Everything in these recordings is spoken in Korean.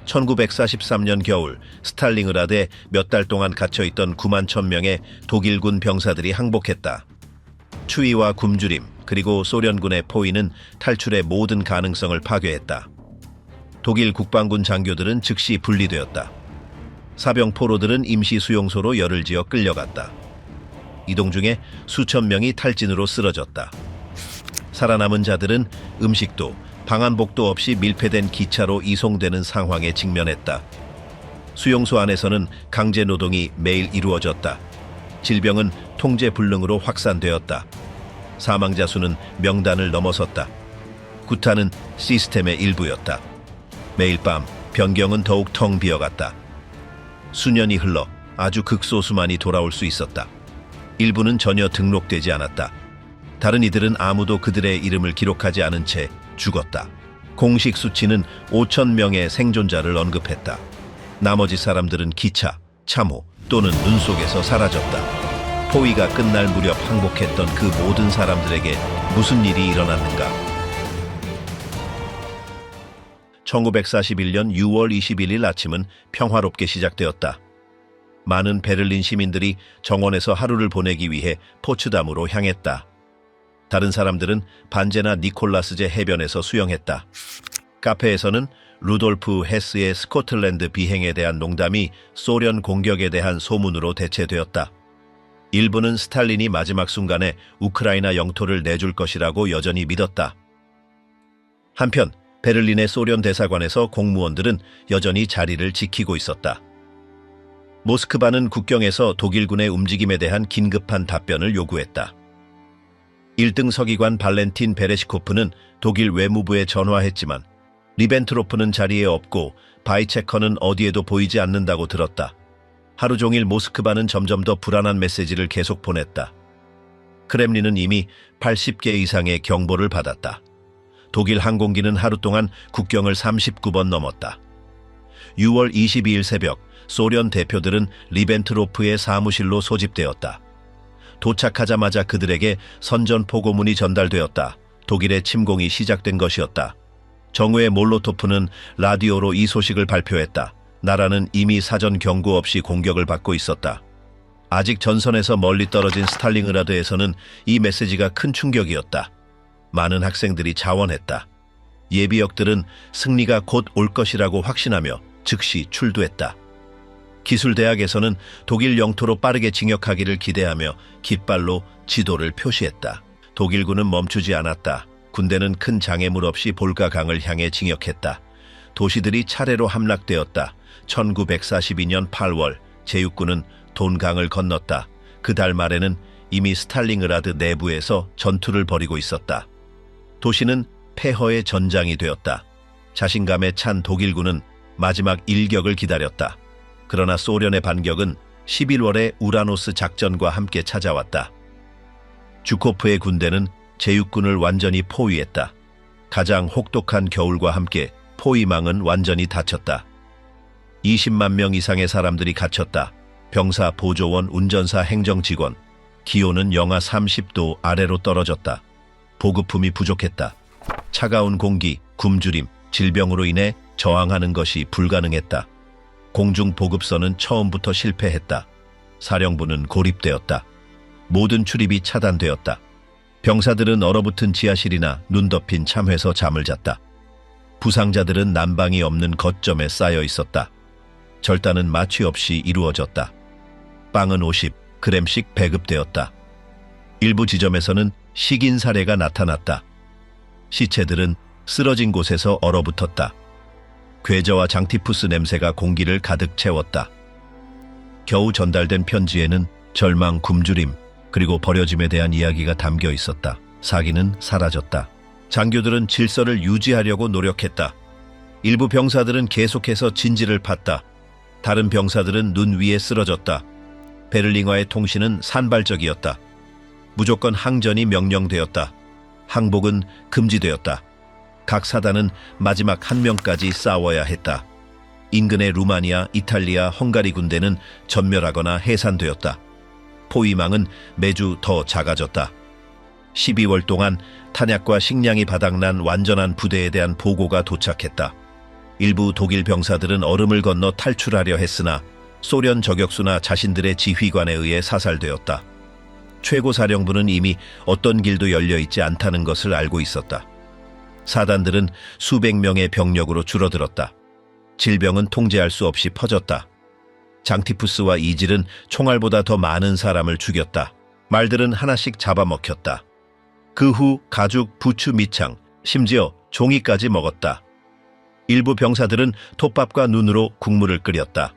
1943년 겨울 스탈링그라드에 몇 달 동안 갇혀있던 9만 1,000명의 독일군 병사들이 항복했다. 추위와 굶주림 그리고 소련군의 포위는 탈출의 모든 가능성을 파괴했다. 독일 국방군 장교들은 즉시 분리되었다. 사병 포로들은 임시 수용소로 열을 지어 끌려갔다. 이동 중에 수천 명이 탈진으로 쓰러졌다. 살아남은 자들은 음식도 방한복도 없이 밀폐된 기차로 이송되는 상황에 직면했다. 수용소 안에서는 강제 노동이 매일 이루어졌다. 질병은 통제불능으로 확산되었다. 사망자 수는 명단을 넘어섰다. 구타는 시스템의 일부였다. 매일 밤 변경은 더욱 텅 비어갔다. 수년이 흘러 아주 극소수만이 돌아올 수 있었다. 일부는 전혀 등록되지 않았다. 다른 이들은 아무도 그들의 이름을 기록하지 않은 채 죽었다. 공식 수치는 5,000명의 생존자를 언급했다. 나머지 사람들은 기차, 참호 또는 눈 속에서 사라졌다. 포위가 끝날 무렵 항복했던 그 모든 사람들에게 무슨 일이 일어났는가? 1941년 6월 21일 아침은 평화롭게 시작되었다. 많은 베를린 시민들이 정원에서 하루를 보내기 위해 포츠담으로 향했다. 다른 사람들은 반제나 니콜라스제 해변에서 수영했다. 카페에서는 루돌프 헤스의 스코틀랜드 비행에 대한 농담이 소련 공격에 대한 소문으로 대체되었다. 일부는 스탈린이 마지막 순간에 우크라이나 영토를 내줄 것이라고 여전히 믿었다. 한편 베를린의 소련 대사관에서 공무원들은 여전히 자리를 지키고 있었다. 모스크바는 국경에서 독일군의 움직임에 대한 긴급한 답변을 요구했다. 1등 서기관 발렌틴 베레시코프는 독일 외무부에 전화했지만 리벤트로프는 자리에 없고 바이체커는 어디에도 보이지 않는다고 들었다. 하루 종일 모스크바는 점점 더 불안한 메시지를 계속 보냈다. 크렘린은 이미 80개 이상의 경보를 받았다. 독일 항공기는 하루 동안 국경을 39번 넘었다. 6월 22일 새벽 소련 대표들은 리벤트로프의 사무실로 소집되었다. 도착하자마자 그들에게 선전포고문이 전달되었다. 독일의 침공이 시작된 것이었다. 정우의 몰로토프는 라디오로 이 소식을 발표했다. 나라는 이미 사전 경고 없이 공격을 받고 있었다. 아직 전선에서 멀리 떨어진 스탈링그라드에서는 이 메시지가 큰 충격이었다. 많은 학생들이 자원했다. 예비역들은 승리가 곧 올 것이라고 확신하며 즉시 출두했다. 기술대학에서는 독일 영토로 빠르게 진격하기를 기대하며 깃발로 지도를 표시했다. 독일군은 멈추지 않았다. 군대는 큰 장애물 없이 볼가강을 향해 진격했다. 도시들이 차례로 함락되었다. 1942년 8월 제6군은 돈강을 건넜다. 그 달 말에는 이미 스탈링그라드 내부에서 전투를 벌이고 있었다. 도시는 폐허의 전장이 되었다. 자신감에 찬 독일군은 마지막 일격을 기다렸다. 그러나 소련의 반격은 11월의 우라노스 작전과 함께 찾아왔다. 주코프의 군대는 제6군을 완전히 포위했다. 가장 혹독한 겨울과 함께 포위망은 완전히 닫혔다. 20만 명 이상의 사람들이 갇혔다. 병사, 보조원, 운전사, 행정직원. 기온은 영하 30도 아래로 떨어졌다. 보급품이 부족했다. 차가운 공기, 굶주림, 질병으로 인해 저항하는 것이 불가능했다. 공중 보급선은 처음부터 실패했다. 사령부는 고립되었다. 모든 출입이 차단되었다. 병사들은 얼어붙은 지하실이나 눈 덮인 참회서 잠을 잤다. 부상자들은 난방이 없는 거점에 쌓여 있었다. 절단은 마취 없이 이루어졌다. 빵은 50g씩 배급되었다. 일부 지점에서는 식인 사례가 나타났다. 시체들은 쓰러진 곳에서 얼어붙었다. 괴저와 장티푸스 냄새가 공기를 가득 채웠다. 겨우 전달된 편지에는 절망, 굶주림, 그리고 버려짐에 대한 이야기가 담겨 있었다. 사기는 사라졌다. 장교들은 질서를 유지하려고 노력했다. 일부 병사들은 계속해서 진지를 팠다. 다른 병사들은 눈 위에 쓰러졌다. 베를린과의 통신은 산발적이었다. 무조건 항전이 명령되었다. 항복은 금지되었다. 각 사단은 마지막 한 명까지 싸워야 했다. 인근의 루마니아, 이탈리아, 헝가리 군대는 전멸하거나 해산되었다. 포위망은 매주 더 작아졌다. 12월 동안 탄약과 식량이 바닥난 완전한 부대에 대한 보고가 도착했다. 일부 독일 병사들은 얼음을 건너 탈출하려 했으나 소련 저격수나 자신들의 지휘관에 의해 사살되었다. 최고사령부는 이미 어떤 길도 열려있지 않다는 것을 알고 있었다. 사단들은 수백 명의 병력으로 줄어들었다. 질병은 통제할 수 없이 퍼졌다. 장티푸스와 이질은 총알보다 더 많은 사람을 죽였다. 말들은 하나씩 잡아먹혔다. 그 후 가죽, 부추, 밑창, 심지어 종이까지 먹었다. 일부 병사들은 톱밥과 눈으로 국물을 끓였다.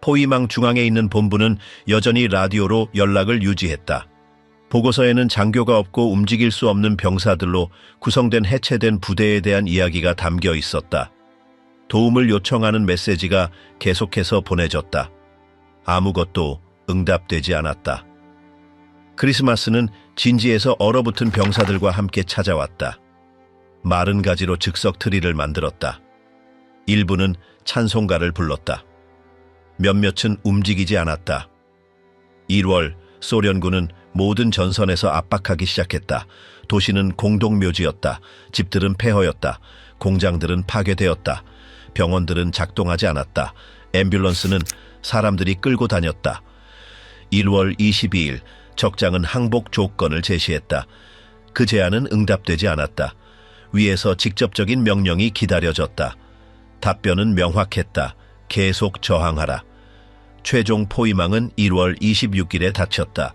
포위망 중앙에 있는 본부는 여전히 라디오로 연락을 유지했다. 보고서에는 장교가 없고 움직일 수 없는 병사들로 구성된 해체된 부대에 대한 이야기가 담겨 있었다. 도움을 요청하는 메시지가 계속해서 보내졌다. 아무것도 응답되지 않았다. 크리스마스는 진지에서 얼어붙은 병사들과 함께 찾아왔다. 마른 가지로 즉석 트리를 만들었다. 일부는 찬송가를 불렀다. 몇몇은 움직이지 않았다. 1월 소련군은 모든 전선에서 압박하기 시작했다. 도시는 공동묘지였다. 집들은 폐허였다. 공장들은 파괴되었다. 병원들은 작동하지 않았다. 앰뷸런스는 사람들이 끌고 다녔다. 1월 22일 적장은 항복 조건을 제시했다. 그 제안은 응답되지 않았다. 위에서 직접적인 명령이 기다려졌다. 답변은 명확했다. 계속 저항하라. 최종 포위망은 1월 26일에 닫혔다.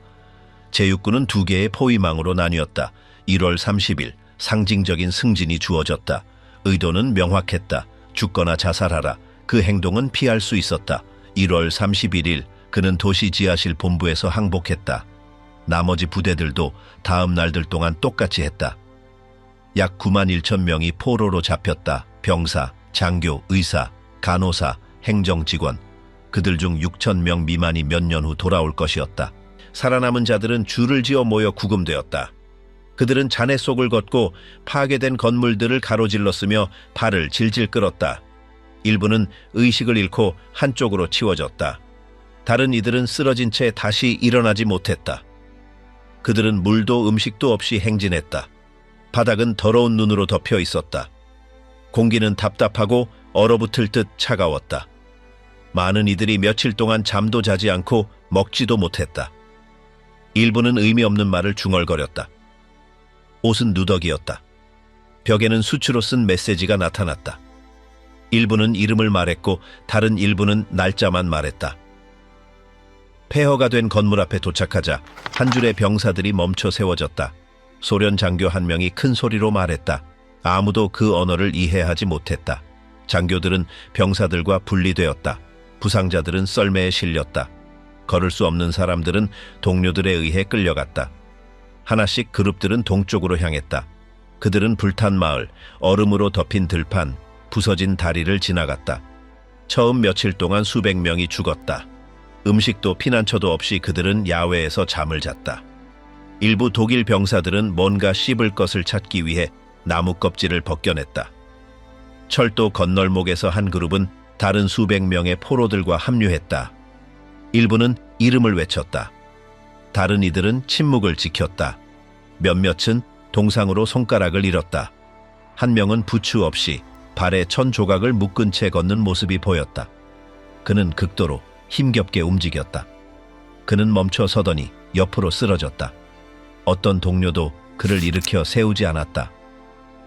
제6군은 2개의 포위망으로 나뉘었다. 1월 30일 상징적인 승진이 주어졌다. 의도는 명확했다. 죽거나 자살하라. 그 행동은 피할 수 있었다. 1월 31일 그는 도시 지하실 본부에서 항복했다. 나머지 부대들도 다음 날들 동안 똑같이 했다. 약 9만 1천 명이 포로로 잡혔다. 병사, 장교, 의사, 간호사, 행정직원, 그들 중 6천 명 미만이 몇 년 후 돌아올 것이었다. 살아남은 자들은 줄을 지어 모여 구금되었다. 그들은 잔해 속을 걷고 파괴된 건물들을 가로질렀으며 발을 질질 끌었다. 일부는 의식을 잃고 한쪽으로 치워졌다. 다른 이들은 쓰러진 채 다시 일어나지 못했다. 그들은 물도 음식도 없이 행진했다. 바닥은 더러운 눈으로 덮여 있었다. 공기는 답답하고 얼어붙을 듯 차가웠다. 많은 이들이 며칠 동안 잠도 자지 않고 먹지도 못했다. 일부는 의미 없는 말을 중얼거렸다. 옷은 누더기였다. 벽에는 수치로 쓴 메시지가 나타났다. 일부는 이름을 말했고 다른 일부는 날짜만 말했다. 폐허가 된 건물 앞에 도착하자 한 줄의 병사들이 멈춰 세워졌다. 소련 장교 한 명이 큰 소리로 말했다. 아무도 그 언어를 이해하지 못했다. 장교들은 병사들과 분리되었다. 부상자들은 썰매에 실렸다. 걸을 수 없는 사람들은 동료들에 의해 끌려갔다. 하나씩 그룹들은 동쪽으로 향했다. 그들은 불탄 마을, 얼음으로 덮인 들판, 부서진 다리를 지나갔다. 처음 며칠 동안 수백 명이 죽었다. 음식도 피난처도 없이 그들은 야외에서 잠을 잤다. 일부 독일 병사들은 뭔가 씹을 것을 찾기 위해 나무 껍질을 벗겨냈다. 철도 건널목에서 한 그룹은 다른 수백 명의 포로들과 합류했다. 일부는 이름을 외쳤다. 다른 이들은 침묵을 지켰다. 몇몇은 동상으로 손가락을 잃었다. 한 명은 부추 없이 발에 천 조각을 묶은 채 걷는 모습이 보였다. 그는 극도로 힘겹게 움직였다. 그는 멈춰 서더니 옆으로 쓰러졌다. 어떤 동료도 그를 일으켜 세우지 않았다.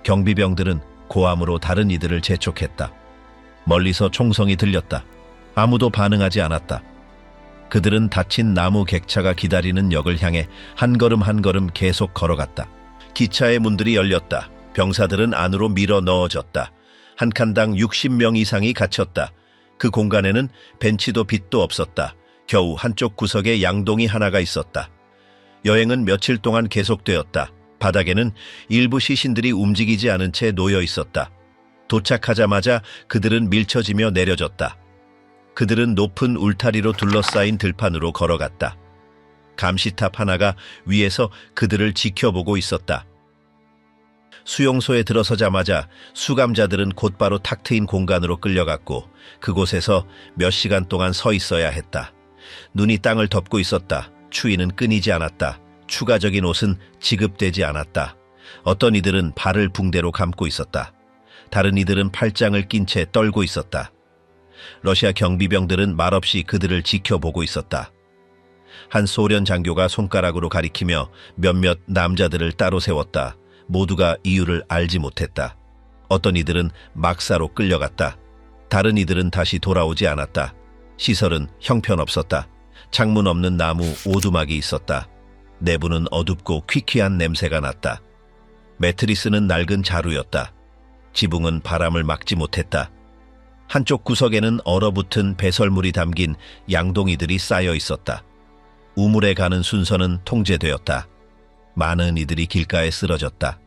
경비병들은 고함으로 다른 이들을 재촉했다. 멀리서 총성이 들렸다. 아무도 반응하지 않았다. 그들은 닫힌 나무 객차가 기다리는 역을 향해 한 걸음 한 걸음 계속 걸어갔다. 기차의 문들이 열렸다. 병사들은 안으로 밀어 넣어졌다. 한 칸당 60명 이상이 갇혔다. 그 공간에는 벤치도 빛도 없었다. 겨우 한쪽 구석에 양동이 하나가 있었다. 여행은 며칠 동안 계속되었다. 바닥에는 일부 시신들이 움직이지 않은 채 놓여 있었다. 도착하자마자 그들은 밀쳐지며 내려졌다. 그들은 높은 울타리로 둘러싸인 들판으로 걸어갔다. 감시탑 하나가 위에서 그들을 지켜보고 있었다. 수용소에 들어서자마자 수감자들은 곧바로 탁 트인 공간으로 끌려갔고 그곳에서 몇 시간 동안 서 있어야 했다. 눈이 땅을 덮고 있었다. 추위는 끊이지 않았다. 추가적인 옷은 지급되지 않았다. 어떤 이들은 발을 붕대로 감고 있었다. 다른 이들은 팔짱을 낀 채 떨고 있었다. 러시아 경비병들은 말없이 그들을 지켜보고 있었다. 한 소련 장교가 손가락으로 가리키며 몇몇 남자들을 따로 세웠다. 모두가 이유를 알지 못했다. 어떤 이들은 막사로 끌려갔다. 다른 이들은 다시 돌아오지 않았다. 시설은 형편없었다. 창문 없는 나무 오두막이 있었다. 내부는 어둡고 퀴퀴한 냄새가 났다. 매트리스는 낡은 자루였다. 지붕은 바람을 막지 못했다. 한쪽 구석에는 얼어붙은 배설물이 담긴 양동이들이 쌓여 있었다. 우물에 가는 순서는 통제되었다. 많은 이들이 길가에 쓰러졌다.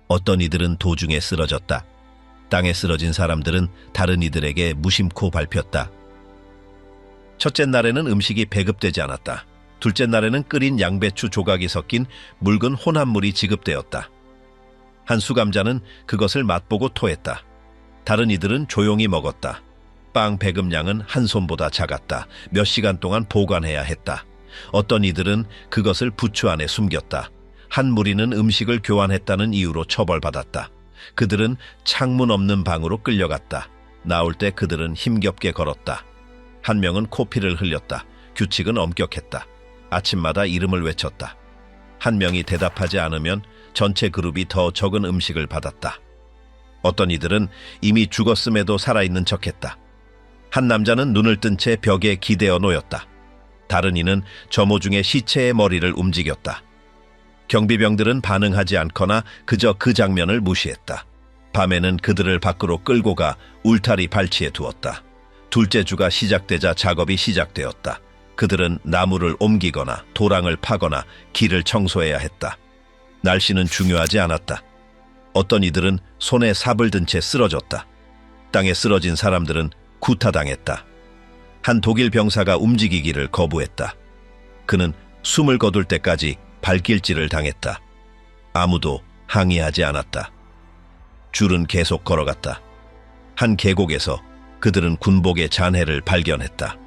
어떤 이들은 도중에 쓰러졌다. 땅에 쓰러진 사람들은 다른 이들에게 무심코 밟혔다. 첫째 날에는 음식이 배급되지 않았다. 둘째 날에는 끓인 양배추 조각이 섞인 묽은 혼합물이 지급되었다. 한 수감자는 그것을 맛보고 토했다. 다른 이들은 조용히 먹었다. 빵 배급량은 한 손보다 작았다. 몇 시간 동안 보관해야 했다. 어떤 이들은 그것을 부추 안에 숨겼다. 한 무리는 음식을 교환했다는 이유로 처벌받았다. 그들은 창문 없는 방으로 끌려갔다. 나올 때 그들은 힘겹게 걸었다. 한 명은 코피를 흘렸다. 규칙은 엄격했다. 아침마다 이름을 외쳤다. 한 명이 대답하지 않으면 전체 그룹이 더 적은 음식을 받았다. 어떤 이들은 이미 죽었음에도 살아있는 척했다. 한 남자는 눈을 뜬 채 벽에 기대어 놓였다. 다른 이는 점호 중에 시체의 머리를 움직였다. 경비병들은 반응하지 않거나 그저 그 장면을 무시했다. 밤에는 그들을 밖으로 끌고 가 울타리 발치에 두었다. 둘째 주가 시작되자 작업이 시작되었다. 그들은 나무를 옮기거나 도랑을 파거나 길을 청소해야 했다. 날씨는 중요하지 않았다. 어떤 이들은 손에 삽을 든 채 쓰러졌다. 땅에 쓰러진 사람들은 구타당했다. 한 독일 병사가 움직이기를 거부했다. 그는 숨을 거둘 때까지 발길질을 당했다. 아무도 항의하지 않았다. 줄은 계속 걸어갔다. 한 계곡에서 그들은 군복의 잔해를 발견했다.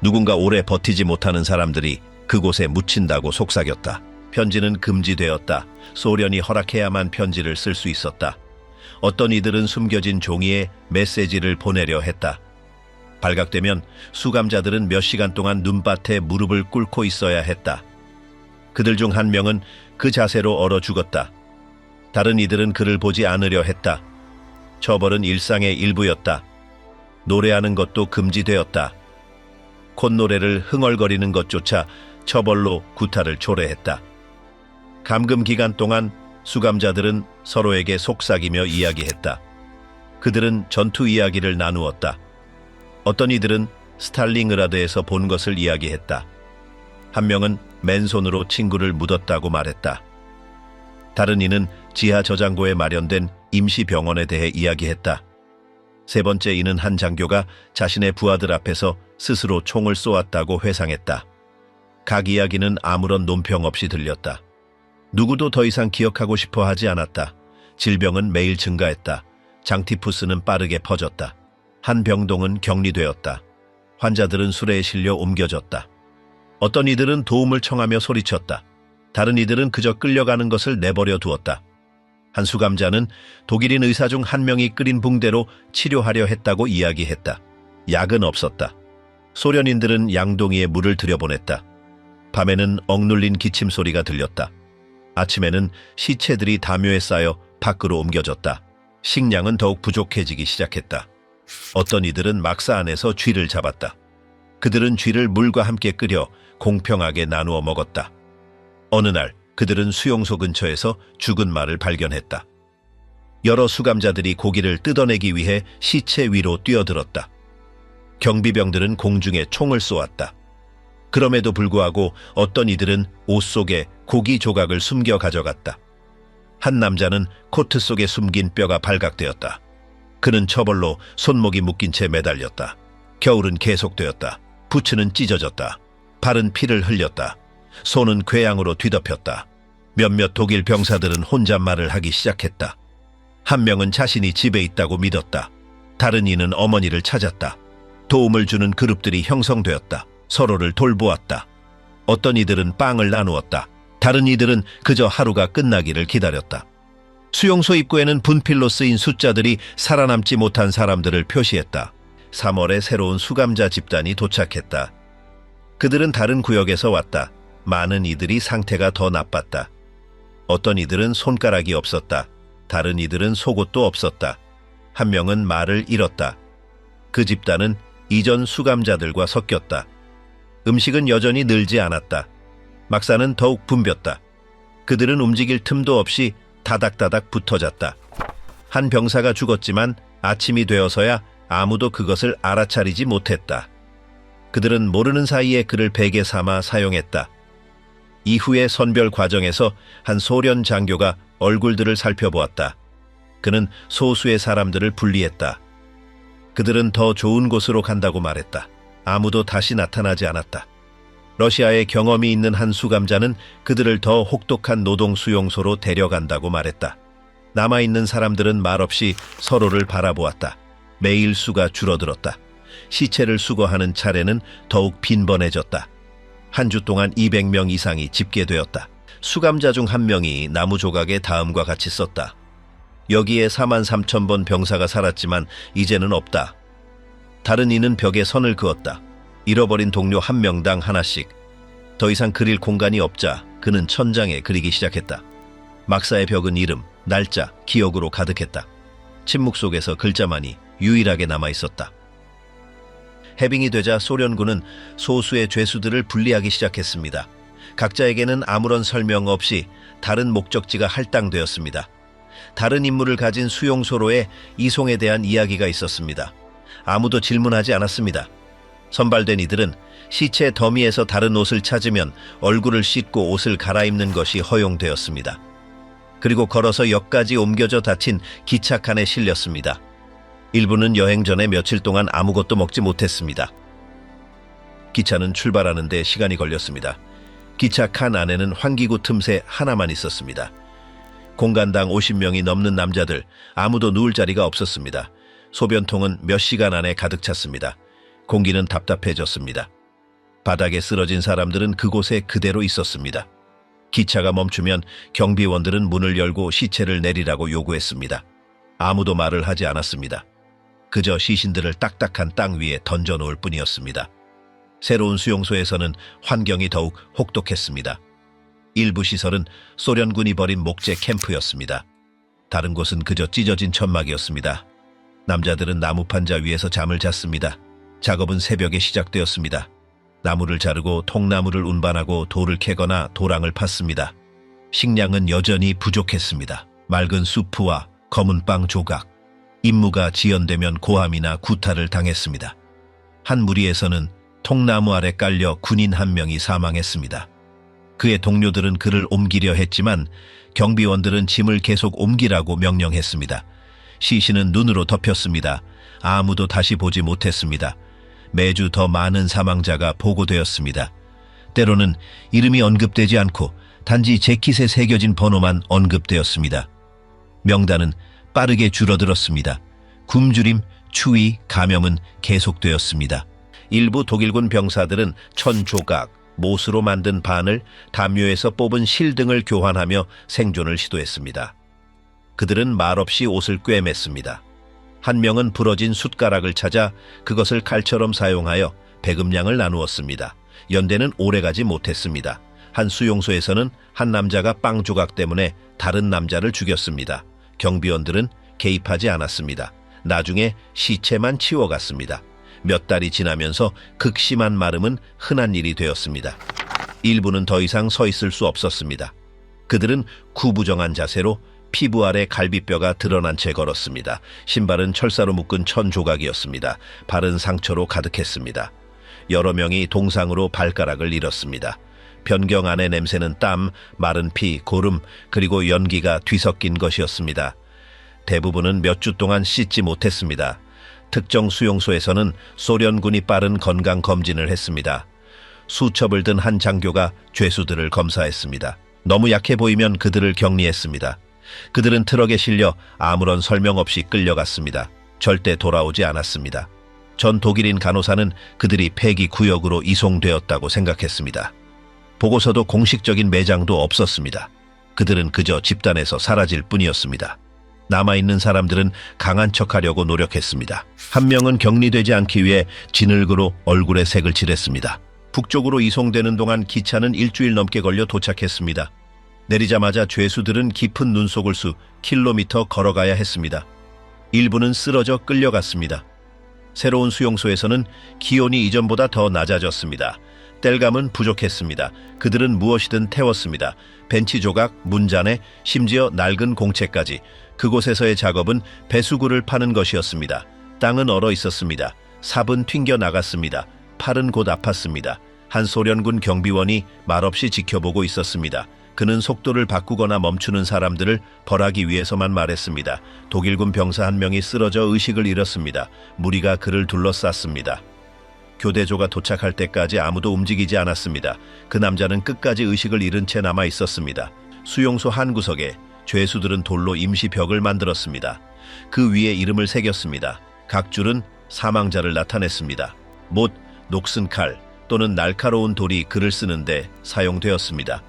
누군가 오래 버티지 못하는 사람들이 그곳에 묻힌다고 속삭였다. 편지는 금지되었다. 소련이 허락해야만 편지를 쓸 수 있었다. 어떤 이들은 숨겨진 종이에 메시지를 보내려 했다. 발각되면 수감자들은 몇 시간 동안 눈밭에 무릎을 꿇고 있어야 했다. 그들 중 한 명은 그 자세로 얼어 죽었다. 다른 이들은 그를 보지 않으려 했다. 처벌은 일상의 일부였다. 노래하는 것도 금지되었다. 콧노래를 흥얼거리는 것조차 처벌로 구타를 초래했다. 감금 기간 동안 수감자들은 서로에게 속삭이며 이야기했다. 그들은 전투 이야기를 나누었다. 어떤 이들은 스탈링그라드에서 본 것을 이야기했다. 한 명은 맨손으로 친구를 묻었다고 말했다. 다른 이는 지하 저장고에 마련된 임시병원에 대해 이야기했다. 세 번째 이는 한 장교가 자신의 부하들 앞에서 스스로 총을 쏘았다고 회상했다. 각 이야기는 아무런 논평 없이 들렸다. 누구도 더 이상 기억하고 싶어 하지 않았다. 질병은 매일 증가했다. 장티푸스는 빠르게 퍼졌다. 한 병동은 격리되었다. 환자들은 수레에 실려 옮겨졌다. 어떤 이들은 도움을 청하며 소리쳤다. 다른 이들은 그저 끌려가는 것을 내버려 두었다. 한 수감자는 독일인 의사 중 한 명이 끓인 붕대로 치료하려 했다고 이야기했다. 약은 없었다. 소련인들은 양동이에 물을 들여보냈다. 밤에는 억눌린 기침 소리가 들렸다. 아침에는 시체들이 담요에 쌓여 밖으로 옮겨졌다. 식량은 더욱 부족해지기 시작했다. 어떤 이들은 막사 안에서 쥐를 잡았다. 그들은 쥐를 물과 함께 끓여 공평하게 나누어 먹었다. 어느 날 그들은 수용소 근처에서 죽은 말을 발견했다. 여러 수감자들이 고기를 뜯어내기 위해 시체 위로 뛰어들었다. 경비병들은 공중에 총을 쏘았다. 그럼에도 불구하고 어떤 이들은 옷 속에 고기 조각을 숨겨 가져갔다. 한 남자는 코트 속에 숨긴 뼈가 발각되었다. 그는 처벌로 손목이 묶인 채 매달렸다. 겨울은 계속되었다. 부츠는 찢어졌다. 발은 피를 흘렸다. 손은 궤양으로 뒤덮였다. 몇몇 독일 병사들은 혼잣말을 하기 시작했다. 한 명은 자신이 집에 있다고 믿었다. 다른 이는 어머니를 찾았다. 도움을 주는 그룹들이 형성되었다. 서로를 돌보았다. 어떤 이들은 빵을 나누었다. 다른 이들은 그저 하루가 끝나기를 기다렸다. 수용소 입구에는 분필로 쓰인 숫자들이 살아남지 못한 사람들을 표시했다. 3월에 새로운 수감자 집단이 도착했다. 그들은 다른 구역에서 왔다. 많은 이들이 상태가 더 나빴다. 어떤 이들은 손가락이 없었다. 다른 이들은 속옷도 없었다. 한 명은 말을 잃었다. 그 집단은 이전 수감자들과 섞였다. 음식은 여전히 늘지 않았다. 막사는 더욱 붐볐다. 그들은 움직일 틈도 없이 다닥다닥 붙어잤다. 한 병사가 죽었지만 아침이 되어서야 아무도 그것을 알아차리지 못했다. 그들은 모르는 사이에 그를 베개 삼아 사용했다. 이후의 선별 과정에서 한 소련 장교가 얼굴들을 살펴보았다. 그는 소수의 사람들을 분리했다. 그들은 더 좋은 곳으로 간다고 말했다. 아무도 다시 나타나지 않았다. 러시아에 경험이 있는 한 수감자는 그들을 더 혹독한 노동 수용소로 데려간다고 말했다. 남아있는 사람들은 말없이 서로를 바라보았다. 매일 수가 줄어들었다. 시체를 수거하는 차례는 더욱 빈번해졌다. 한 주 동안 200명 이상이 집계되었다. 수감자 중 한 명이 나무 조각에 다음과 같이 썼다. 여기에 43,000번 병사가 살았지만 이제는 없다. 다른 이는 벽에 선을 그었다. 잃어버린 동료 한 명당 하나씩. 더 이상 그릴 공간이 없자 그는 천장에 그리기 시작했다. 막사의 벽은 이름, 날짜, 기억으로 가득했다. 침묵 속에서 글자만이 유일하게 남아있었다. 해빙이 되자 소련군은 소수의 죄수들을 분리하기 시작했습니다. 각자에게는 아무런 설명 없이 다른 목적지가 할당되었습니다. 다른 임무를 가진 수용소로의 이송에 대한 이야기가 있었습니다. 아무도 질문하지 않았습니다. 선발된 이들은 시체 더미에서 다른 옷을 찾으면 얼굴을 씻고 옷을 갈아입는 것이 허용되었습니다. 그리고 걸어서 역까지 옮겨져 닫힌 기차칸에 실렸습니다. 일부는 여행 전에 며칠 동안 아무것도 먹지 못했습니다. 기차는 출발하는 데 시간이 걸렸습니다. 기차 칸 안에는 환기구 틈새 하나만 있었습니다. 공간당 50명이 넘는 남자들, 아무도 누울 자리가 없었습니다. 소변통은 몇 시간 안에 가득 찼습니다. 공기는 답답해졌습니다. 바닥에 쓰러진 사람들은 그곳에 그대로 있었습니다. 기차가 멈추면 경비원들은 문을 열고 시체를 내리라고 요구했습니다. 아무도 말을 하지 않았습니다. 그저 시신들을 딱딱한 땅 위에 던져놓을 뿐이었습니다. 새로운 수용소에서는 환경이 더욱 혹독했습니다. 일부 시설은 소련군이 버린 목재 캠프였습니다. 다른 곳은 그저 찢어진 천막이었습니다. 남자들은 나무 판자 위에서 잠을 잤습니다. 작업은 새벽에 시작되었습니다. 나무를 자르고 통나무를 운반하고 돌을 캐거나 도랑을 팠습니다. 식량은 여전히 부족했습니다. 맑은 수프와 검은 빵 조각, 임무가 지연되면 고함이나 구타를 당했습니다. 한 무리에서는 통나무 아래 깔려 군인 한 명이 사망했습니다. 그의 동료들은 그를 옮기려 했지만 경비원들은 짐을 계속 옮기라고 명령했습니다. 시신은 눈으로 덮였습니다. 아무도 다시 보지 못했습니다. 매주 더 많은 사망자가 보고되었습니다. 때로는 이름이 언급되지 않고 단지 재킷에 새겨진 번호만 언급되었습니다. 명단은 빠르게 줄어들었습니다. 굶주림, 추위, 감염은 계속되었습니다. 일부 독일군 병사들은 천 조각, 못으로 만든 바늘, 담요에서 뽑은 실 등을 교환하며 생존을 시도했습니다. 그들은 말없이 옷을 꿰맸습니다. 한 명은 부러진 숟가락을 찾아 그것을 칼처럼 사용하여 배급량을 나누었습니다. 연대는 오래가지 못했습니다. 한 수용소에서는 한 남자가 빵 조각 때문에 다른 남자를 죽였습니다. 경비원들은 개입하지 않았습니다. 나중에 시체만 치워갔습니다. 몇 달이 지나면서 극심한 마름은 흔한 일이 되었습니다. 일부는 더 이상 서 있을 수 없었습니다. 그들은 구부정한 자세로 피부 아래 갈비뼈가 드러난 채 걸었습니다. 신발은 철사로 묶은 천 조각이었습니다. 발은 상처로 가득했습니다. 여러 명이 동상으로 발가락을 잃었습니다. 변경 안의 냄새는 땀, 마른 피, 고름, 그리고 연기가 뒤섞인 것이었습니다. 대부분은 몇 주 동안 씻지 못했습니다. 특정 수용소에서는 소련군이 빠른 건강 검진을 했습니다. 수첩을 든 한 장교가 죄수들을 검사했습니다. 너무 약해 보이면 그들을 격리했습니다. 그들은 트럭에 실려 아무런 설명 없이 끌려갔습니다. 절대 돌아오지 않았습니다. 전 독일인 간호사는 그들이 폐기 구역으로 이송되었다고 생각했습니다. 보고서도 공식적인 매장도 없었습니다. 그들은 그저 집단에서 사라질 뿐이었습니다. 남아있는 사람들은 강한 척하려고 노력했습니다. 한 명은 격리되지 않기 위해 진흙으로 얼굴에 색을 칠했습니다. 북쪽으로 이송되는 동안 기차는 일주일 넘게 걸려 도착했습니다. 내리자마자 죄수들은 깊은 눈 속을 수 킬로미터 걸어가야 했습니다. 일부는 쓰러져 끌려갔습니다. 새로운 수용소에서는 기온이 이전보다 더 낮아졌습니다. 땔감은 부족했습니다. 그들은 무엇이든 태웠습니다. 벤치 조각, 문잔해, 심지어 낡은 공채까지. 그곳에서의 작업은 배수구를 파는 것이었습니다. 땅은 얼어 있었습니다. 삽은 튕겨 나갔습니다. 팔은 곧 아팠습니다. 한 소련군 경비원이 말없이 지켜보고 있었습니다. 그는 속도를 바꾸거나 멈추는 사람들을 벌하기 위해서만 말했습니다. 독일군 병사 한 명이 쓰러져 의식을 잃었습니다. 무리가 그를 둘러쌌습니다. 교대조가 도착할 때까지 아무도 움직이지 않았습니다. 그 남자는 끝까지 의식을 잃은 채 남아 있었습니다. 수용소 한 구석에 죄수들은 돌로 임시 벽을 만들었습니다. 그 위에 이름을 새겼습니다. 각 줄은 사망자를 나타냈습니다. 못, 녹슨 칼 또는 날카로운 돌이 글을 쓰는데 사용되었습니다.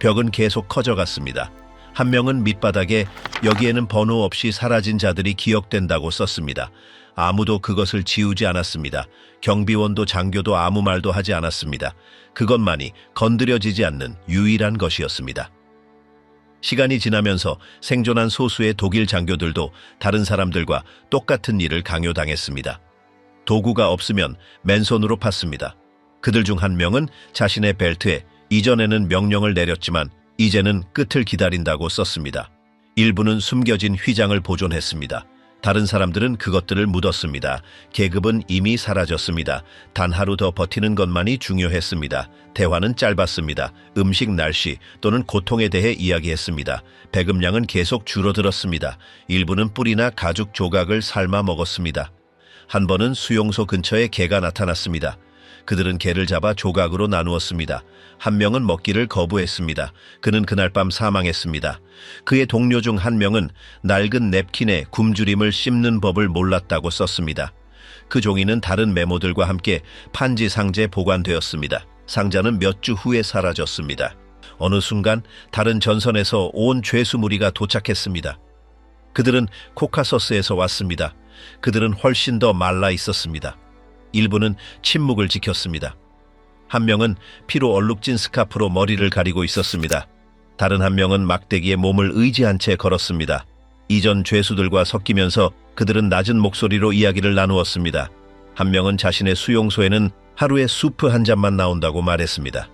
벽은 계속 커져갔습니다. 한 명은 밑바닥에 여기에는 번호 없이 사라진 자들이 기억된다고 썼습니다. 아무도 그것을 지우지 않았습니다. 경비원도 장교도 아무 말도 하지 않았습니다. 그것만이 건드려지지 않는 유일한 것이었습니다. 시간이 지나면서 생존한 소수의 독일 장교들도 다른 사람들과 똑같은 일을 강요당했습니다. 도구가 없으면 맨손으로 팠습니다. 그들 중 한 명은 자신의 벨트에 이전에는 명령을 내렸지만 이제는 끝을 기다린다고 썼습니다. 일부는 숨겨진 휘장을 보존했습니다. 다른 사람들은 그것들을 묻었습니다. 계급은 이미 사라졌습니다. 단 하루 더 버티는 것만이 중요했습니다. 대화는 짧았습니다. 음식, 날씨 또는 고통에 대해 이야기했습니다. 배급량은 계속 줄어들었습니다. 일부는 뿔이나 가죽 조각을 삶아 먹었습니다. 한 번은 수용소 근처에 개가 나타났습니다. 그들은 개를 잡아 조각으로 나누었습니다. 한 명은 먹기를 거부했습니다. 그는 그날 밤 사망했습니다. 그의 동료 중 한 명은 낡은 냅킨에 굶주림을 씹는 법을 몰랐다고 썼습니다. 그 종이는 다른 메모들과 함께 판지 상자에 보관되었습니다. 상자는 몇 주 후에 사라졌습니다. 어느 순간 다른 전선에서 온 죄수 무리가 도착했습니다. 그들은 코카서스에서 왔습니다. 그들은 훨씬 더 말라 있었습니다. 일부는 침묵을 지켰습니다. 한 명은 피로 얼룩진 스카프로 머리를 가리고 있었습니다. 다른 한 명은 막대기에 몸을 의지한 채 걸었습니다. 이전 죄수들과 섞이면서 그들은 낮은 목소리로 이야기를 나누었습니다. 한 명은 자신의 수용소에는 하루에 수프 한 잔만 나온다고 말했습니다.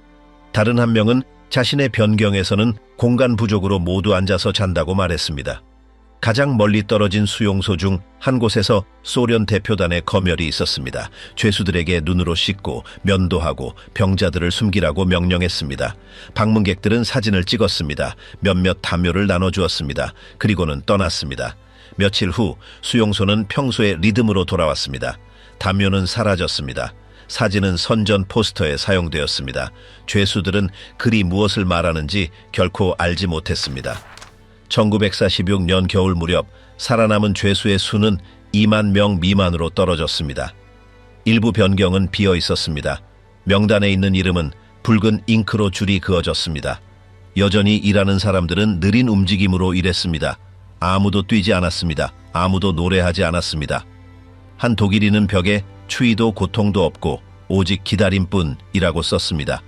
다른 한 명은 자신의 변경에서는 공간 부족으로 모두 앉아서 잔다고 말했습니다. 가장 멀리 떨어진 수용소 중 한 곳에서 소련 대표단의 검열이 있었습니다. 죄수들에게 눈으로 씻고 면도하고 병자들을 숨기라고 명령했습니다. 방문객들은 사진을 찍었습니다. 몇몇 담요를 나눠주었습니다. 그리고는 떠났습니다. 며칠 후 수용소는 평소의 리듬으로 돌아왔습니다. 담요는 사라졌습니다. 사진은 선전 포스터에 사용되었습니다. 죄수들은 글이 무엇을 말하는지 결코 알지 못했습니다. 1946년 겨울 무렵 살아남은 죄수의 수는 2만 명 미만으로 떨어졌습니다. 일부 변경은 비어 있었습니다. 명단에 있는 이름은 붉은 잉크로 줄이 그어졌습니다. 여전히 일하는 사람들은 느린 움직임으로 일했습니다. 아무도 뛰지 않았습니다. 아무도 노래하지 않았습니다. 한 독일인은 벽에 추위도 고통도 없고 오직 기다림뿐이라고 썼습니다.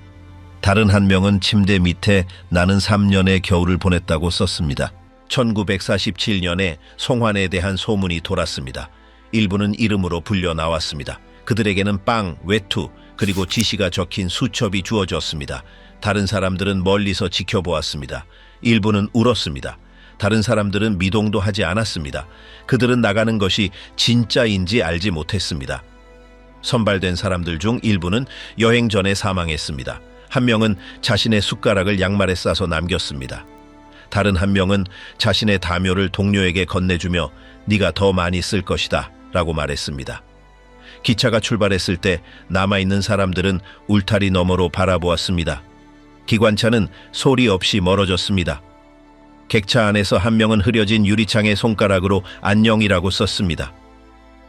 다른 한 명은 침대 밑에 나는 3년의 겨울을 보냈다고 썼습니다. 1947년에 송환에 대한 소문이 돌았습니다. 일부는 이름으로 불려 나왔습니다. 그들에게는 빵, 외투, 그리고 지시가 적힌 수첩이 주어졌습니다. 다른 사람들은 멀리서 지켜보았습니다. 일부는 울었습니다. 다른 사람들은 미동도 하지 않았습니다. 그들은 나가는 것이 진짜인지 알지 못했습니다. 선발된 사람들 중 일부는 여행 전에 사망했습니다. 한 명은 자신의 숟가락을 양말에 싸서 남겼습니다. 다른 한 명은 자신의 담요를 동료에게 건네주며 네가 더 많이 쓸 것이다 라고 말했습니다. 기차가 출발했을 때 남아있는 사람들은 울타리 너머로 바라보았습니다. 기관차는 소리 없이 멀어졌습니다. 객차 안에서 한 명은 흐려진 유리창에 손가락으로 안녕이라고 썼습니다.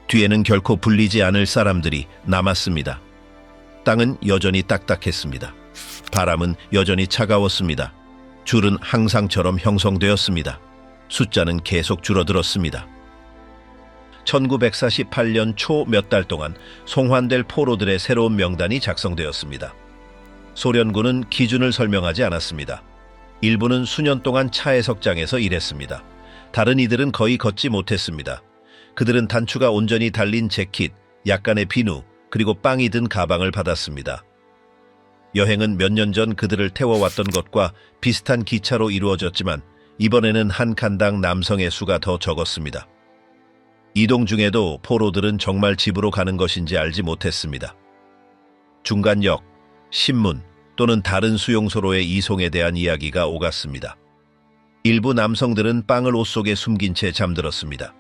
뒤에는 결코 불리지 않을 사람들이 남았습니다. 땅은 여전히 딱딱했습니다. 바람은 여전히 차가웠습니다. 줄은 항상처럼 형성되었습니다. 숫자는 계속 줄어들었습니다. 1948년 초 몇 달 동안 송환될 포로들의 새로운 명단이 작성되었습니다. 소련군은 기준을 설명하지 않았습니다. 일부는 수년 동안 차해석장에서 일했습니다. 다른 이들은 거의 걷지 못했습니다. 그들은 단추가 온전히 달린 재킷, 약간의 비누, 그리고 빵이 든 가방을 받았습니다. 여행은 몇 년 전 그들을 태워왔던 것과 비슷한 기차로 이루어졌지만 이번에는 한 칸당 남성의 수가 더 적었습니다. 이동 중에도 포로들은 정말 집으로 가는 것인지 알지 못했습니다. 중간역, 신문 또는 다른 수용소로의 이송에 대한 이야기가 오갔습니다. 일부 남성들은 빵을 옷 속에 숨긴 채 잠들었습니다.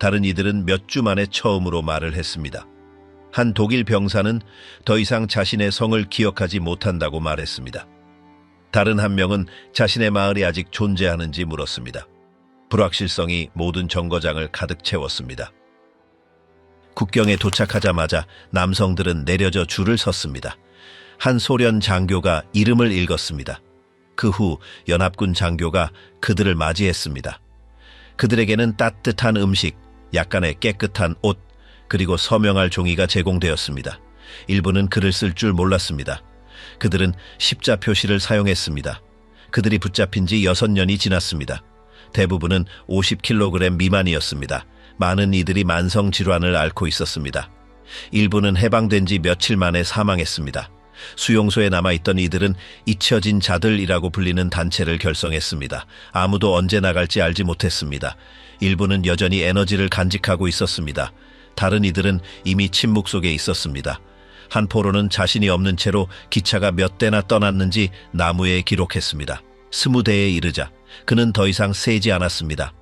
다른 이들은 몇 주 만에 처음으로 말을 했습니다. 한 독일 병사는 더 이상 자신의 성을 기억하지 못한다고 말했습니다. 다른 한 명은 자신의 마을이 아직 존재하는지 물었습니다. 불확실성이 모든 정거장을 가득 채웠습니다. 국경에 도착하자마자 남성들은 내려져 줄을 섰습니다. 한 소련 장교가 이름을 읽었습니다. 그 후 연합군 장교가 그들을 맞이했습니다. 그들에게는 따뜻한 음식, 약간의 깨끗한 옷, 그리고 서명할 종이가 제공되었습니다. 일부는 글을 쓸 줄 몰랐습니다. 그들은 십자 표시를 사용했습니다. 그들이 붙잡힌 지 6년이 지났습니다. 대부분은 50kg 미만이었습니다. 많은 이들이 만성질환을 앓고 있었습니다. 일부는 해방된 지 며칠 만에 사망했습니다. 수용소에 남아있던 이들은 잊혀진 자들이라고 불리는 단체를 결성했습니다. 아무도 언제 나갈지 알지 못했습니다. 일부는 여전히 에너지를 간직하고 있었습니다. 다른 이들은 이미 침묵 속에 있었습니다. 한 포로는 자신이 없는 채로 기차가 몇 대나 떠났는지 나무에 기록했습니다. 20대에 이르자 그는 더 이상 세지 않았습니다.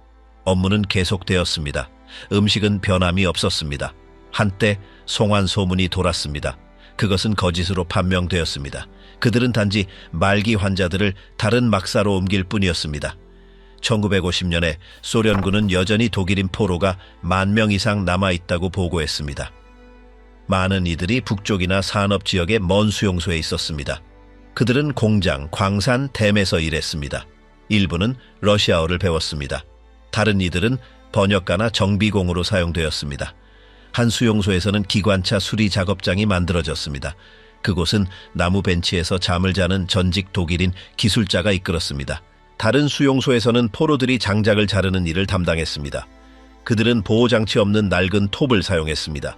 업무는 계속되었습니다. 음식은 변함이 없었습니다. 한때 송환 소문이 돌았습니다. 그것은 거짓으로 판명되었습니다. 그들은 단지 말기 환자들을 다른 막사로 옮길 뿐이었습니다. 1950년에 소련군은 여전히 독일인 포로가 10,000명 이상 남아있다고 보고했습니다. 많은 이들이 북쪽이나 산업지역의 먼 수용소에 있었습니다. 그들은 공장, 광산, 댐에서 일했습니다. 일부는 러시아어를 배웠습니다. 다른 이들은 번역가나 정비공으로 사용되었습니다. 한 수용소에서는 기관차 수리 작업장이 만들어졌습니다. 그곳은 나무 벤치에서 잠을 자는 전직 독일인 기술자가 이끌었습니다. 다른 수용소에서는 포로들이 장작을 자르는 일을 담당했습니다. 그들은 보호장치 없는 낡은 톱을 사용했습니다.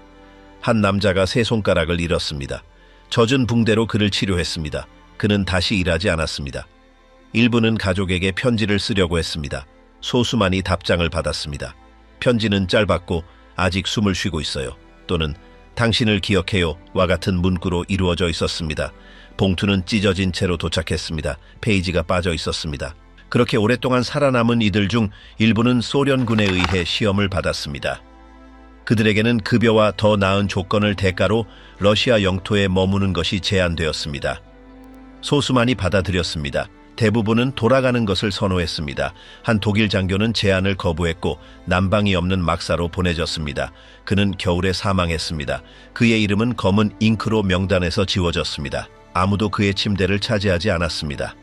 한 남자가 세 손가락을 잃었습니다. 젖은 붕대로 그를 치료했습니다. 그는 다시 일하지 않았습니다. 일부는 가족에게 편지를 쓰려고 했습니다. 소수만이 답장을 받았습니다. 편지는 짧았고 아직 숨을 쉬고 있어요. 또는 당신을 기억해요 와 같은 문구로 이루어져 있었습니다. 봉투는 찢어진 채로 도착했습니다. 페이지가 빠져 있었습니다. 그렇게 오랫동안 살아남은 이들 중 일부는 소련군에 의해 시험을 받았습니다. 그들에게는 급여와 더 나은 조건을 대가로 러시아 영토에 머무는 것이 제한되었습니다. 소수만이 받아들였습니다. 대부분은 돌아가는 것을 선호했습니다. 한 독일 장교는 제안을 거부했고 난방이 없는 막사로 보내졌습니다. 그는 겨울에 사망했습니다. 그의 이름은 검은 잉크로 명단에서 지워졌습니다. 아무도 그의 침대를 차지하지 않았습니다.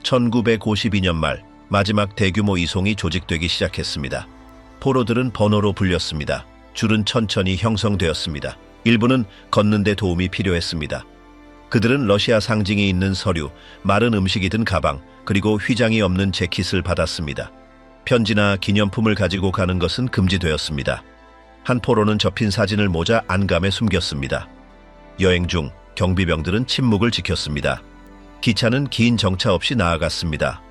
1952년 말 마지막 대규모 이송이 조직되기 시작했습니다. 포로들은 번호로 불렸습니다. 줄은 천천히 형성되었습니다. 일부는 걷는 데 도움이 필요했습니다. 그들은 러시아 상징이 있는 서류, 마른 음식이 든 가방, 그리고 휘장이 없는 재킷을 받았습니다. 편지나 기념품을 가지고 가는 것은 금지되었습니다. 한 포로는 접힌 사진을 모자 안감에 숨겼습니다. 여행 중 경비병들은 침묵을 지켰습니다. 기차는 긴 정차 없이 나아갔습니다.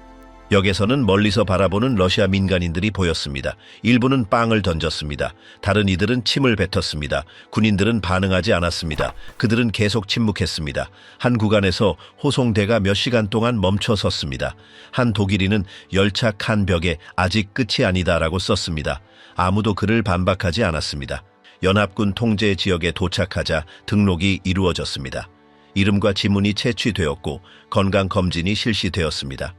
역에서는 멀리서 바라보는 러시아 민간인들이 보였습니다. 일부는 빵을 던졌습니다. 다른 이들은 침을 뱉었습니다. 군인들은 반응하지 않았습니다. 그들은 계속 침묵했습니다. 한 구간에서 호송대가 몇 시간 동안 멈춰 섰습니다. 한 독일인은 열차 칸 벽에 아직 끝이 아니다라고 썼습니다. 아무도 그를 반박하지 않았습니다. 연합군 통제 지역에 도착하자 등록이 이루어졌습니다. 이름과 지문이 채취되었고 건강검진이 실시되었습니다.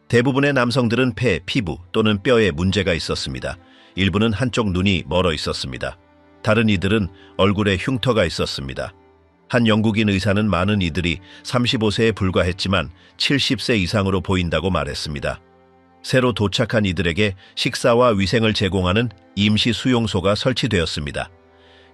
대부분의 남성들은 폐, 피부 또는 뼈에 문제가 있었습니다. 일부는 한쪽 눈이 멀어 있었습니다. 다른 이들은 얼굴에 흉터가 있었습니다. 한 영국인 의사는 많은 이들이 35세에 불과했지만 70세 이상으로 보인다고 말했습니다. 새로 도착한 이들에게 식사와 위생을 제공하는 임시 수용소가 설치되었습니다.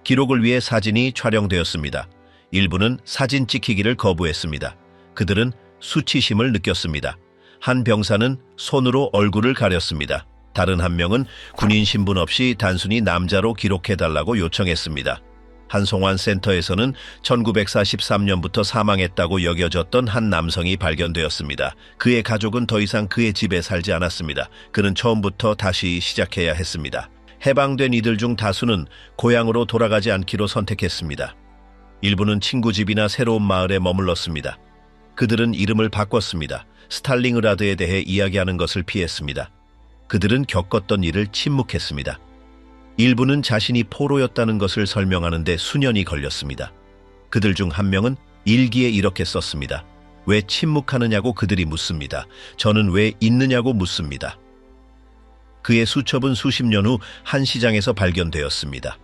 기록을 위해 사진이 촬영되었습니다. 일부는 사진 찍히기를 거부했습니다. 그들은 수치심을 느꼈습니다. 한 병사는 손으로 얼굴을 가렸습니다. 다른 한 명은 군인 신분 없이 단순히 남자로 기록해달라고 요청했습니다. 한송환 센터에서는 1943년부터 사망했다고 여겨졌던 한 남성이 발견되었습니다. 그의 가족은 더 이상 그의 집에 살지 않았습니다. 그는 처음부터 다시 시작해야 했습니다. 해방된 이들 중 다수는 고향으로 돌아가지 않기로 선택했습니다. 일부는 친구 집이나 새로운 마을에 머물렀습니다. 그들은 이름을 바꿨습니다. 스탈링그라드에 대해 이야기하는 것을 피했습니다. 그들은 겪었던 일을 침묵했습니다. 일부는 자신이 포로였다는 것을 설명하는데 수년이 걸렸습니다. 그들 중 한 명은 일기에 이렇게 썼습니다. 왜 침묵하느냐고 그들이 묻습니다. 저는 왜 있느냐고 묻습니다. 그의 수첩은 수십 년 후 한 시장에서 발견되었습니다.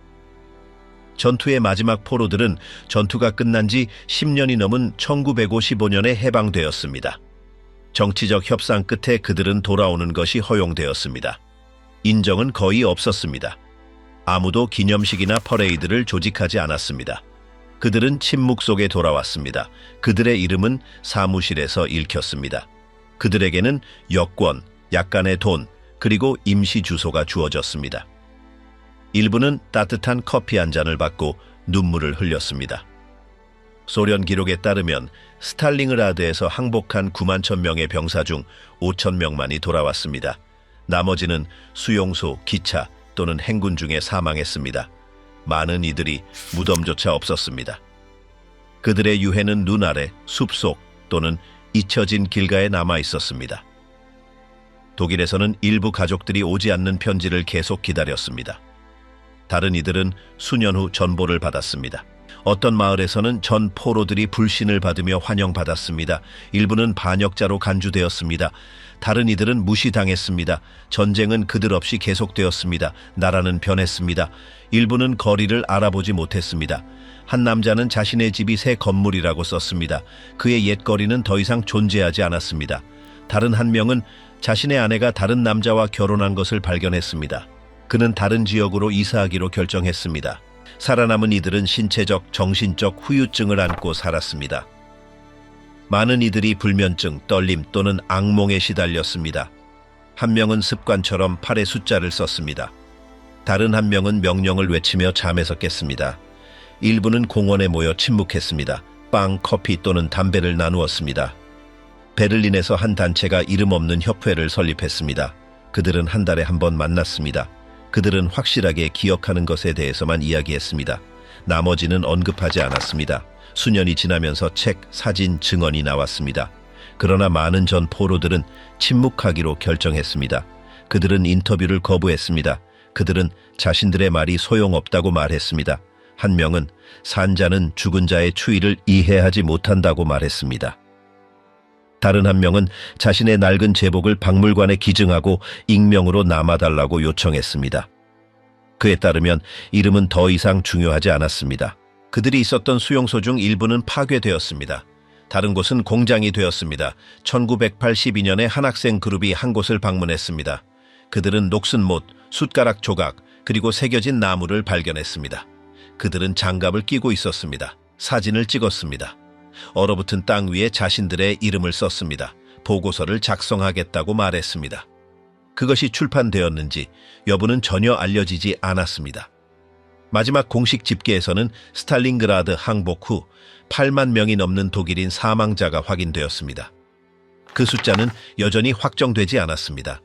전투의 마지막 포로들은 전투가 끝난 지 10년이 넘은 1955년에 해방되었습니다. 정치적 협상 끝에 그들은 돌아오는 것이 허용되었습니다. 인정은 거의 없었습니다. 아무도 기념식이나 퍼레이드를 조직하지 않았습니다. 그들은 침묵 속에 돌아왔습니다. 그들의 이름은 사무실에서 읽혔습니다. 그들에게는 여권, 약간의 돈, 그리고 임시 주소가 주어졌습니다. 일부는 따뜻한 커피 한 잔을 받고 눈물을 흘렸습니다. 소련 기록에 따르면 스탈링그라드에서 항복한 9만 1,000명의 병사 중 5천 명만이 돌아왔습니다. 나머지는 수용소, 기차 또는 행군 중에 사망했습니다. 많은 이들이 무덤조차 없었습니다. 그들의 유해는 눈 아래, 숲속 또는 잊혀진 길가에 남아 있었습니다. 독일에서는 일부 가족들이 오지 않는 편지를 계속 기다렸습니다. 다른 이들은 수년 후 전보를 받았습니다. 어떤 마을에서는 전 포로들이 불신을 받으며 환영받았습니다. 일부는 반역자로 간주되었습니다. 다른 이들은 무시당했습니다. 전쟁은 그들 없이 계속되었습니다. 나라는 변했습니다. 일부는 거리를 알아보지 못했습니다. 한 남자는 자신의 집이 새 건물이라고 썼습니다. 그의 옛거리는 더 이상 존재하지 않았습니다. 다른 한 명은 자신의 아내가 다른 남자와 결혼한 것을 발견했습니다. 그는 다른 지역으로 이사하기로 결정했습니다. 살아남은 이들은 신체적, 정신적 후유증을 안고 살았습니다. 많은 이들이 불면증, 떨림 또는 악몽에 시달렸습니다. 한 명은 습관처럼 팔에 숫자를 썼습니다. 다른 한 명은 명령을 외치며 잠에서 깼습니다. 일부는 공원에 모여 침묵했습니다. 빵, 커피 또는 담배를 나누었습니다. 베를린에서 한 단체가 이름 없는 협회를 설립했습니다. 그들은 한 달에 한 번 만났습니다. 그들은 확실하게 기억하는 것에 대해서만 이야기했습니다. 나머지는 언급하지 않았습니다. 수년이 지나면서 책, 사진, 증언이 나왔습니다. 그러나 많은 전 포로들은 침묵하기로 결정했습니다. 그들은 인터뷰를 거부했습니다. 그들은 자신들의 말이 소용없다고 말했습니다. 한 명은 산자는 죽은 자의 추위를 이해하지 못한다고 말했습니다. 다른 한 명은 자신의 낡은 제복을 박물관에 기증하고 익명으로 남아달라고 요청했습니다. 그에 따르면 이름은 더 이상 중요하지 않았습니다. 그들이 있었던 수용소 중 일부는 파괴되었습니다. 다른 곳은 공장이 되었습니다. 1982년에 한 학생 그룹이 한 곳을 방문했습니다. 그들은 녹슨 못, 숟가락 조각, 그리고 새겨진 나무를 발견했습니다. 그들은 장갑을 끼고 있었습니다. 사진을 찍었습니다. 얼어붙은 땅 위에 자신들의 이름을 썼습니다. 보고서를 작성하겠다고 말했습니다. 그것이 출판되었는지 여부는 전혀 알려지지 않았습니다. 마지막 공식 집계에서는 스탈링그라드 항복 후 8만 명이 넘는 독일인 사망자가 확인되었습니다. 그 숫자는 여전히 확정되지 않았습니다.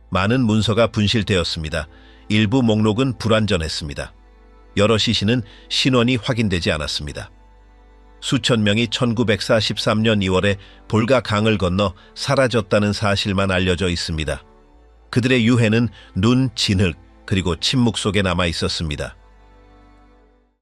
많은 문서가 분실되었습니다. 일부 목록은 불완전했습니다. 여러 시신은 신원이 확인되지 않았습니다. 수천 명이 1943년 2월에 볼가 강을 건너 사라졌다는 사실만 알려져 있습니다. 그들의 유해는 눈, 진흙, 그리고 침묵 속에 남아 있었습니다.